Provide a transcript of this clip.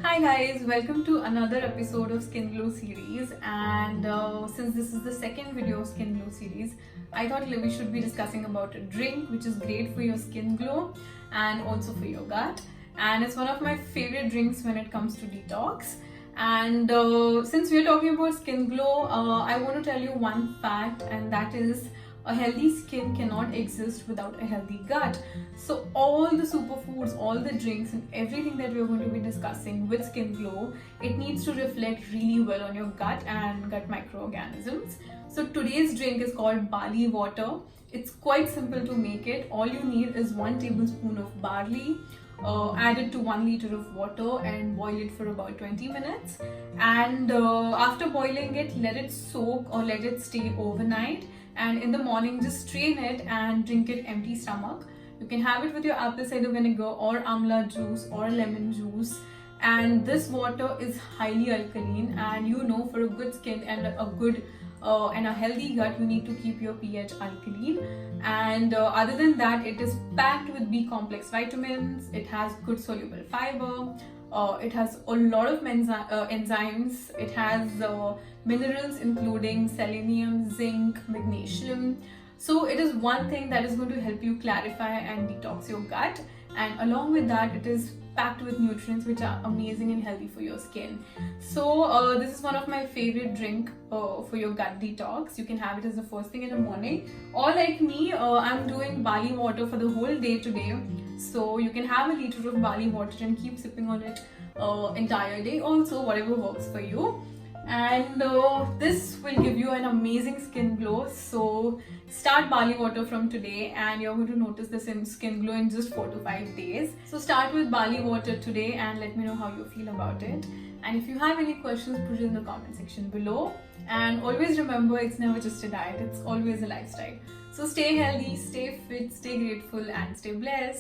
Hi guys, welcome to another episode of Skin Glow series, and since this is the second video of Skin Glow series, I thought we should be discussing about a drink which is great for your skin glow and also for your gut, and it's one of my favorite drinks when it comes to detox. And since we're talking about skin glow, I want to tell you one fact, and that is a healthy skin cannot exist without a healthy gut. So all the superfoods, all the drinks and everything that we're going to be discussing with skin glow, it needs to reflect really well on your gut and gut microorganisms. So today's drink is called barley water. It's quite simple to make it. All you need is 1 tablespoon of barley, add it to 1 liter of water and boil it for about 20 minutes. And after boiling it, let it soak or let it stay overnight. And in the morning, just strain it and drink it empty stomach. You can have it with your apple cider vinegar or amla juice or lemon juice. And this water is highly alkaline, and for a good skin and a healthy gut, you need to keep your pH alkaline. And other than that, it is packed with B complex vitamins. It has good soluble fiber. It has a lot of enzymes. It has minerals including selenium, zinc, magnesium. So it is one thing that is going to help you clarify and detox your gut. And along with that, it is packed with nutrients which are amazing and healthy for your skin. So this is one of my favorite drink for your gut detox. You can have it as the first thing in the morning, or like me, I'm doing barley water for the whole day today. So you can have a liter of barley water and keep sipping on it entire day also, whatever works for you. And this will give you an amazing skin glow. So start barley water from today and you're going to notice this in skin glow in just 4 to 5 days. So start with barley water today and let me know how you feel about it. And if you have any questions, put it in the comment section below. And always remember, it's never just a diet, it's always a lifestyle. So stay healthy, stay fit, stay grateful and stay blessed.